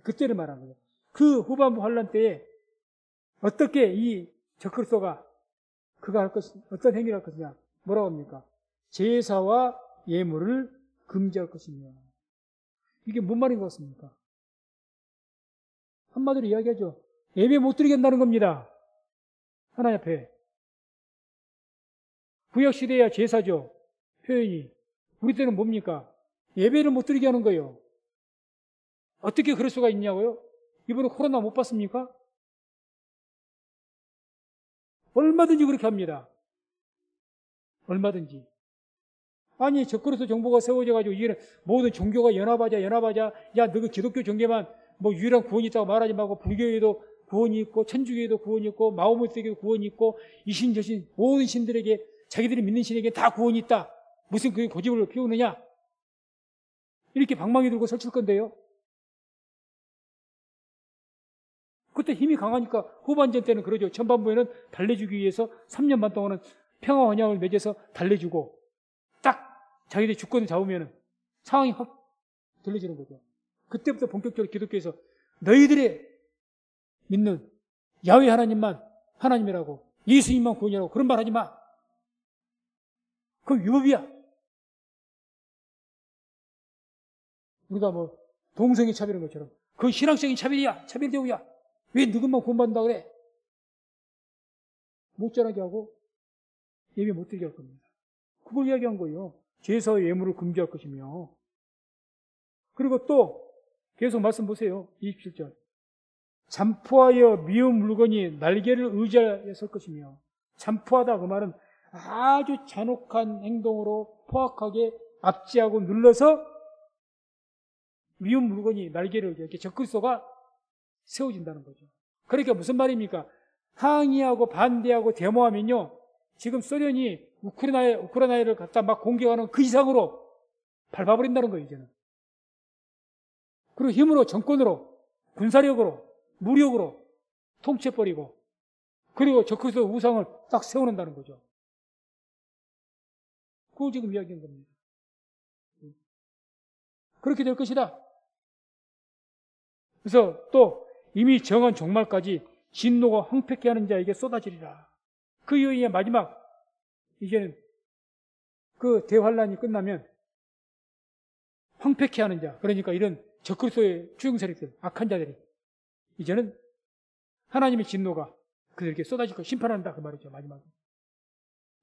그때를 말하는 거예요. 그 후반부 환란 때에 어떻게 이 적그리스도가 그가 할 것이 어떤 행위를 할 것이냐? 뭐라고 합니까? 제사와 예물을 금지할 것이며. 이게 뭔 말인 것 같습니까? 한마디로 이야기하죠. 예배 못 드리게 한다는 겁니다. 하나님 앞에. 구약시대야 제사죠. 표현이. 우리 때는 뭡니까? 예배를 못 드리게 하는 거예요. 어떻게 그럴 수가 있냐고요? 이번에 코로나 못 봤습니까? 얼마든지 그렇게 합니다. 얼마든지. 아니, 적그리스도 정보가 세워져가지고, 이게 모든 종교가 연합하자. 야, 너그 기독교 종교만 뭐 유일한 구원이 있다고 말하지 말고, 불교에도 구원이 있고, 천주교에도 구원이 있고, 마오메트에도 구원이 있고, 이신 저신 모든 신들에게, 자기들이 믿는 신에게 다 구원이 있다. 무슨 그게 고집을 피우느냐? 이렇게 방망이 들고 설칠 건데요. 그때 힘이 강하니까 후반전 때는 그러죠. 전반부에는 달래주기 위해서 3년 반 동안은 평화 언약을 맺어서 달래주고 딱 자기들이 주권을 잡으면 상황이 확 들려지는 거죠. 그때부터 본격적으로 기독교에서 너희들의 믿는 야훼 하나님만 하나님이라고, 예수님만 구원이라고 그런 말 하지 마. 그건 위법이야. 우리가 뭐 동성애 차별인 것처럼 그건 신앙적인 차별이야. 차별 대우야. 왜 누구만 구원받는다 그래? 못 자라게 하고 예배 못 드리게 할 겁니다. 그걸 이야기한 거예요. 제사의 예물을 금지할 것이며. 그리고 또 계속 말씀 보세요. 27절. 잠푸하여 미운 물건이 날개를 의지하여 설 것이며. 잠푸하다 그 말은 아주 잔혹한 행동으로 포악하게 압제하고 눌러서 미운 물건이 날개를 이렇게 적그리스도가 세워진다는 거죠. 그러니까 무슨 말입니까? 항의하고 반대하고 데모하면요, 지금 소련이 우크라이나를 갖다 막 공격하는 그 이상으로 밟아버린다는 거예요, 이제는. 그리고 힘으로, 정권으로, 군사력으로, 무력으로 통치해버리고, 그리고 적그리스도 우상을 딱 세워놓는다는 거죠. 그걸 지금 이야기한 겁니다. 그렇게 될 것이다. 그래서 또 이미 정한 종말까지 진노가 황폐케 하는 자에게 쏟아지리라. 그 이후에 마지막, 이제는 그 대환란이 끝나면 황폐케 하는 자, 그러니까 이런 적그리스도의 추종 세력들, 악한 자들이 이제는 하나님의 진노가 그들에게 쏟아질 거, 심판한다 그 말이죠. 마지막에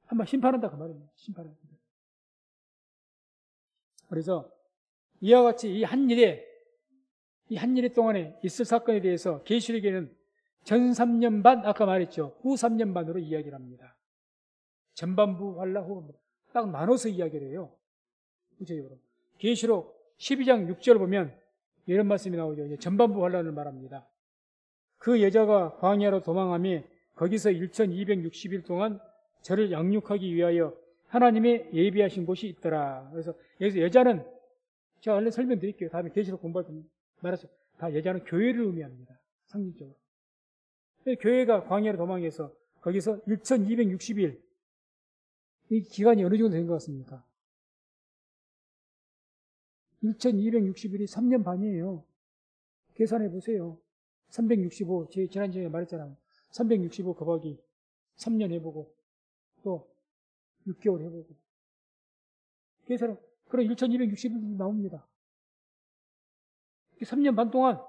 한번 심판한다 그 말입니다. 심판한다. 그래서 이와 같이 이 한 일에 동안에 있을 사건에 대해서 계시록에는 전 3년 반, 아까 말했죠. 후 3년 반으로 이야기를 합니다. 전반부 환란, 후반부 딱 나눠서 이야기를 해요. 구체적으로 계시록 12장 6절 보면 이런 말씀이 나오죠. 전반부 환란을 말합니다. 그 여자가 광야로 도망하며 거기서 1260일 동안 저를 양육하기 위하여 하나님의 예비하신 곳이 있더라. 그래서 여기서 여자는 제가 얼른 설명드릴게요. 다음에 계시록 공부할 때 말해서 다 여자는 교회를 의미합니다. 상징적으로. 교회가 광야로 도망해서 거기서 1260일, 이 기간이 어느 정도 된 것 같습니까? 1260일이 3년 반이에요. 계산해 보세요. 365, 지난주에 말했잖아요. 365 곱하기 3년 해보고 또 6개월 해보고 계산은 그럼 1260일이 나옵니다. 3년 반 동안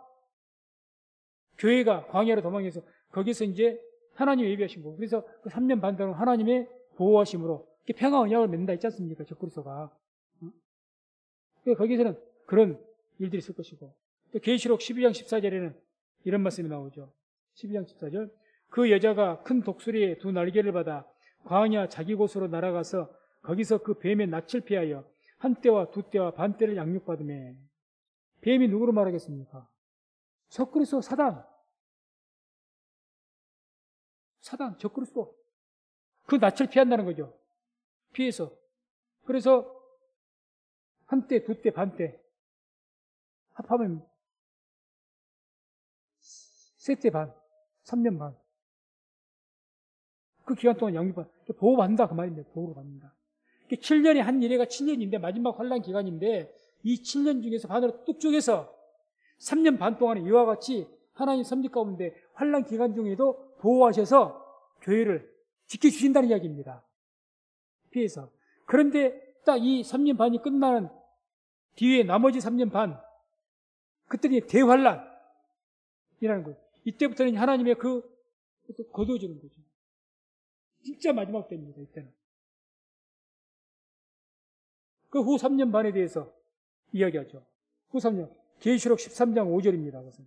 교회가 광야로 도망해서 거기서 이제 하나님 예비하신 거. 그래서 그 3년 반 동안 하나님의 보호하심으로 평화 언약을 맺는다 했지 않습니까? 적그리스도가. 거기서는 그런 일들이 있을 것이고, 또 계시록 12장 14절에는 이런 말씀이 나오죠. 12장 14절. 그 여자가 큰 독수리의 두 날개를 받아 광야 자기 곳으로 날아가서 거기서 그 뱀의 낯을 피하여 한 때와 두 때와 반 때를 양육받으며. 뱀이 누구로 말하겠습니까? 적그리스도 사단, 적그리스도. 그 낯을 피한다는 거죠. 피해서. 그래서 한 때, 두 때, 반 때, 합하면 세 때 반, 3년 반. 그 기간 동안 양육받, 보호받는다 그 말입니다. 보호를 받는다. 7년에 한 일회가 7년인데 마지막 환란 기간인데 이 7년 중에서 반으로 뚝 쪼개서 3년 반 동안에 이와 같이 하나님 섭리 가운데 환란 기간 중에도 보호하셔서 교회를 지켜주신다는 이야기입니다. 피해서. 그런데 딱 이 3년 반이 끝나는 뒤에 나머지 3년 반, 그때는 대환란이라는 거예요. 이때부터는 하나님의 거두어지는 거죠. 진짜 마지막 때입니다, 이때는. 그 후 3년 반에 대해서 이야기하죠. 후 3년. 계시록 13장 5절입니다. 그것은.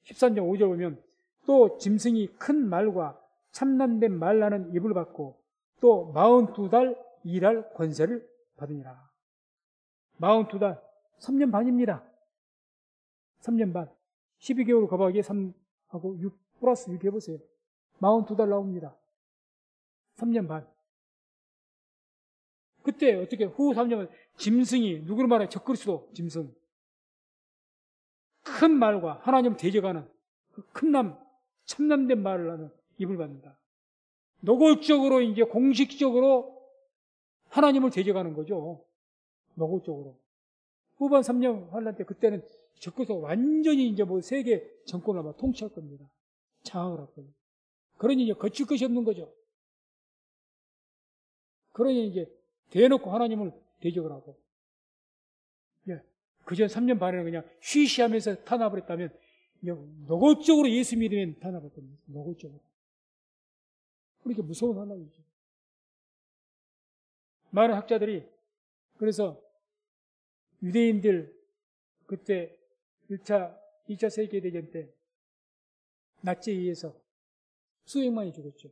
13장 5절 보면 또 짐승이 큰 말과 참남된 말 나는 입을 받고 또 42달 일할 권세를 받으니라. 42달, 3년 반입니다. 3년 반. 12개월 거박이에 3하고 6 플러스 6 해보세요. 42달 나옵니다. 3년 반. 그때 어떻게 후 3년 짐승이 누구를 말해? 적그리스도 짐승. 큰 말과 하나님을 대적하는 큰 참남된 말을 하는 입을 받는다. 노골적으로 이제 공식적으로 하나님을 대적하는 거죠. 노골적으로. 후반 3년 환란 때 그때는 적그리스도 완전히 이제 뭐 세계 정권을 아마 통치할 겁니다. 장악을 할 겁니다. 그러니 이제 거칠 것이 없는 거죠. 그러니 이제 대놓고 하나님을 대적을 하고. 예. 그전 3년 반에는 그냥 쉬쉬하면서 탄압을 했다면 노골적으로 예수 믿으면 탄압할 겁니다. 노골적으로. 그렇게 무서운 하나님이죠. 많은 학자들이 그래서 유대인들 그때 2차 세계대전 때 나치에 의해서 수백만이 죽었죠.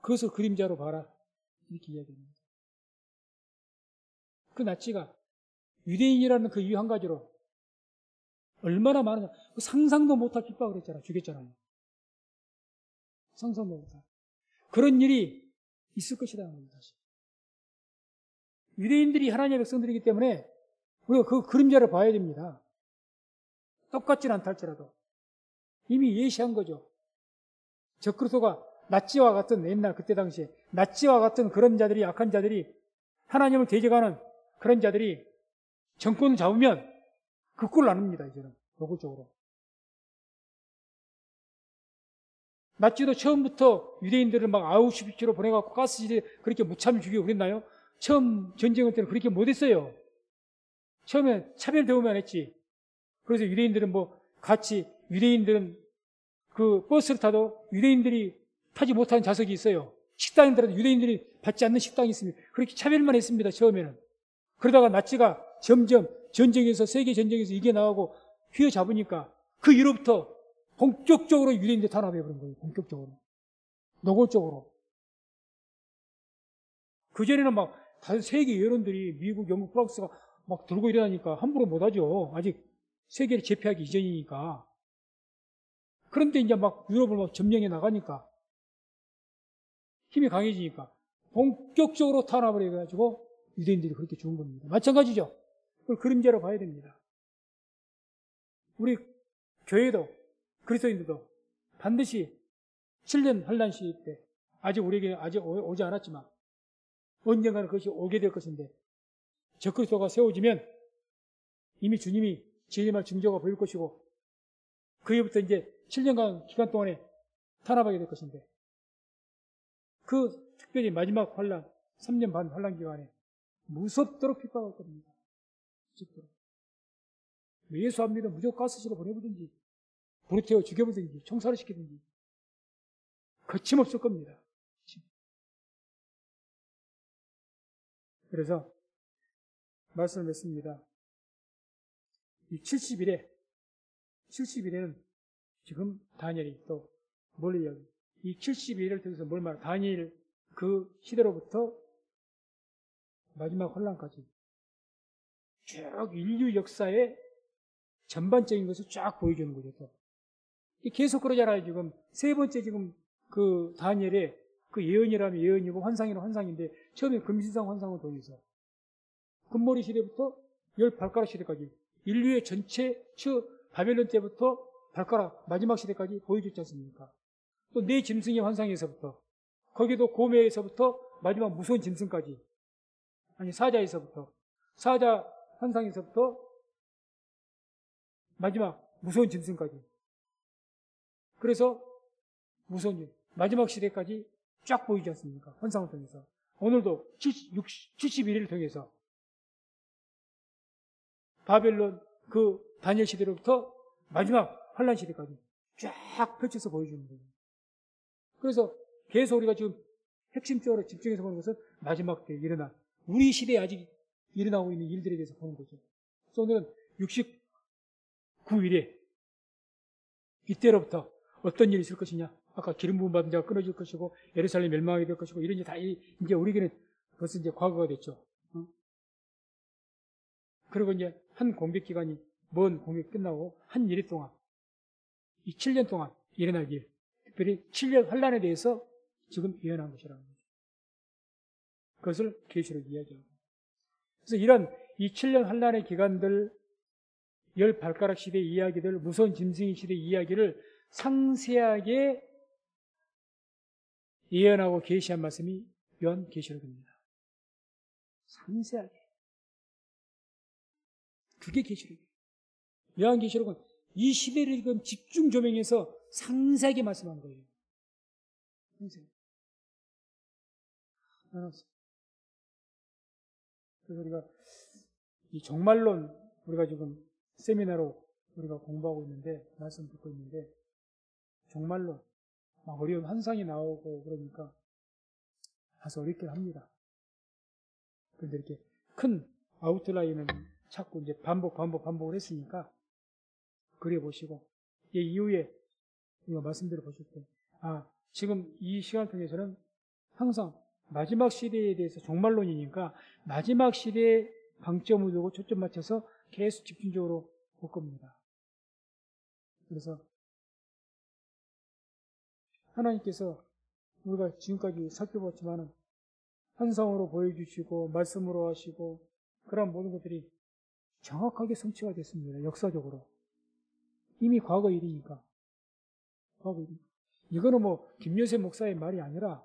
그것을 그림자로 봐라. 이렇게 이야기합니다. 그 나치가 유대인이라는 그 이유 한 가지로 얼마나 많으냐. 상상도 못할 핍박을 했잖아. 죽였잖아요. 상상도 못할. 그런 일이 있을 것이라는 겁니다. 사실. 유대인들이 하나님의 백성들이기 때문에 우리가 그 그림자를 봐야 됩니다. 똑같지는 않다 할지라도. 이미 예시한 거죠. 적그리스도가 나치와 같은 옛날 그때 당시에 나치와 같은 그런 자들이 악한 자들이 하나님을 대적하는 그런 자들이 정권을 잡으면 그 꼴을 나눕니다. 이제는 노골적으로. 나치도 처음부터 유대인들을 막 아우슈비츠로 보내갖고 가스실에 그렇게 무참히 죽이고 그랬나요? 처음 전쟁 때는 그렇게 못했어요. 처음에 차별 대우만 했지. 그래서 유대인들은 뭐 같이 유대인들은 그 버스를 타도 유대인들이 타지 못하는 좌석이 있어요. 식당인들은 유대인들이 받지 않는 식당이 있습니다. 그렇게 차별만 했습니다. 처음에는. 그러다가 나치가 점점 전쟁에서 세계 전쟁에서 이겨나가고 휘어잡으니까 그 이후부터 본격적으로 유대인들 탄압해버린 거예요. 본격적으로. 노골적으로. 그전에는 막 다른 세계 여론들이 미국, 영국, 프랑스가 막 들고 일어나니까 함부로 못하죠. 아직 세계를 제패하기 이전이니까. 그런데 이제 막 유럽을 막 점령해 나가니까 힘이 강해지니까 본격적으로 탄압을 해가지고 유대인들이 그렇게 죽은 겁니다. 마찬가지죠. 그걸 그림자로 봐야 됩니다. 우리 교회도 그리스도인들도 반드시 7년 환란 시기 때 아직 우리에게 아직 오지 않았지만 언젠가는 그것이 오게 될 것인데 적그리스도가 세워지면 이미 주님이 재림할 징조가 보일 것이고 그 이후부터 이제 7년간 기간 동안에 탄압하게 될 것인데 그 특별히 마지막 환란 3년 반 환란 기간에 무섭도록 핍박할 겁니다. 무섭도록. 예수 안 믿으면 무조건 가스실로 보내보든지 불에 태워 죽여보든지 총살을 시키든지 거침없을 겁니다. 그래서 말씀을 했습니다. 이 70일에는 지금 다니엘이 또 뭘 이야기? 이 70일을 통해서 뭘 말해? 다니엘 그 시대로부터 마지막 혼란까지 쭉 인류 역사의 전반적인 것을 쫙 보여주는 거죠. 또. 계속 그러잖아요. 지금 세 번째 지금 그 다니엘의 그 예언이라면 예언이고 환상이라면 환상인데 처음에 금신상 환상을 통해서 금머리 시대부터 열 발가락 시대까지 인류의 전체 바벨론 때부터 발가락 마지막 시대까지 보여줬지 않습니까? 또 네 짐승의 환상에서부터 거기도 고매에서부터 마지막 무서운 짐승까지 아니 사자에서부터 사자 환상에서부터 마지막 무서운 짐승까지 그래서 무서운 마지막 시대까지 쫙 보이지 않습니까? 환상을 통해서. 오늘도 71일을 통해서 바벨론 그 다니엘 시대로부터 마지막 환란 시대까지 쫙 펼쳐서 보여주는 거예요. 그래서 계속 우리가 지금 핵심적으로 집중해서 보는 것은 마지막 때에 일어난 우리 시대에 아직 일어나고 있는 일들에 대해서 보는 거죠. 그래서 오늘은 69일에 이때로부터 어떤 일이 있을 것이냐. 아까 기름 부음 받은 자가 끊어질 것이고 예루살렘 멸망하게 될 것이고 이런 게 다 이제 우리에게는 벌써 이제 과거가 됐죠. 그리고 이제 한 공백 기간이 먼 공백이 끝나고 한 일 동안 이 7년 동안 일어날 일, 특별히 7년 환란에 대해서 지금 예언한 것이라는 거죠. 그것을 계시록 이야기하고. 그래서 이런 이 7년 환란의 기간들, 열 발가락 시대 이야기들, 무서운 짐승의 시대 이야기를 상세하게 예언하고 계시한 말씀이 요한 계시록입니다. 상세하게. 그게 계시록이에요. 요한 계시록은 이 시대를 지금 집중 조명해서 상세하게 말씀한 거예요. 상세하게. 그래서 우리가 이 종말론 우리가 지금 세미나로 우리가 공부하고 있는데 말씀 듣고 있는데 종말론 막 어려운 환상이 나오고 그러니까 아주 어렵긴 합니다. 그런데 이렇게 큰 아웃라인은 자꾸 이제 반복을 했으니까 그려보시고 이 이후에 우리가 말씀대로 보실 때 지금 이 시간을 통해서는 항상 마지막 시대에 대해서 종말론이니까 마지막 시대에 방점을 두고 초점 맞춰서 계속 집중적으로 볼 겁니다. 그래서 하나님께서 우리가 지금까지 살펴봤지만은 환상으로 보여주시고 말씀으로 하시고 그런 모든 것들이 정확하게 성취가 됐습니다. 역사적으로. 이미 과거 일이니까. 과거 일. 이거는 뭐 김여세 목사의 말이 아니라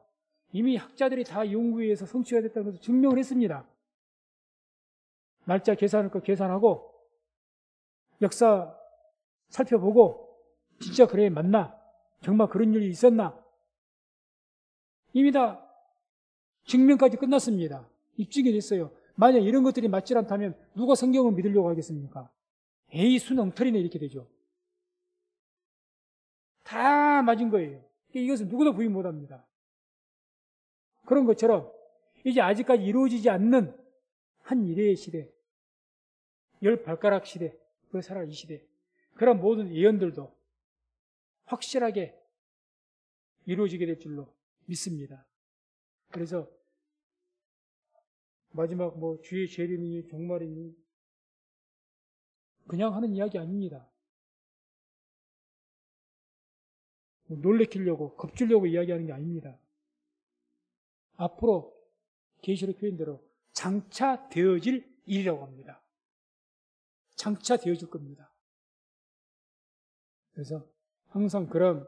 이미 학자들이 다 연구해서 성취가 됐다는 것을 증명을 했습니다. 날짜 계산할 거 계산하고 역사 살펴보고 진짜 그래 맞나? 정말 그런 일이 있었나? 이미 다 증명까지 끝났습니다. 입증이 됐어요. 만약 이런 것들이 맞지 않다면 누가 성경을 믿으려고 하겠습니까? 에이 순 엉터리네 이렇게 되죠. 다 맞은 거예요. 이것은 누구도 부인 못합니다. 그런 것처럼 이제 아직까지 이루어지지 않는 한 일의 시대, 열 발가락 시대, 그 살아갈 이 시대, 그런 모든 예언들도 확실하게 이루어지게 될 줄로 믿습니다. 그래서 마지막 뭐 주의 재림이니 종말이니 그냥 하는 이야기 아닙니다. 놀래키려고 겁주려고 이야기하는 게 아닙니다. 앞으로 계시록 표현대로 장차 되어질 일이라고 합니다. 장차 되어질 겁니다. 그래서 항상 그런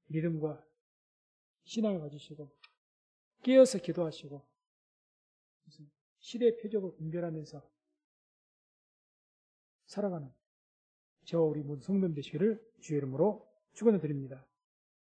믿음과 신앙을 가지시고 깨어서 기도하시고 시대의 표적을 분별하면서 살아가는 저와 우리 모든 성도님 되시기를 주의 이름으로 축원을 드립니다.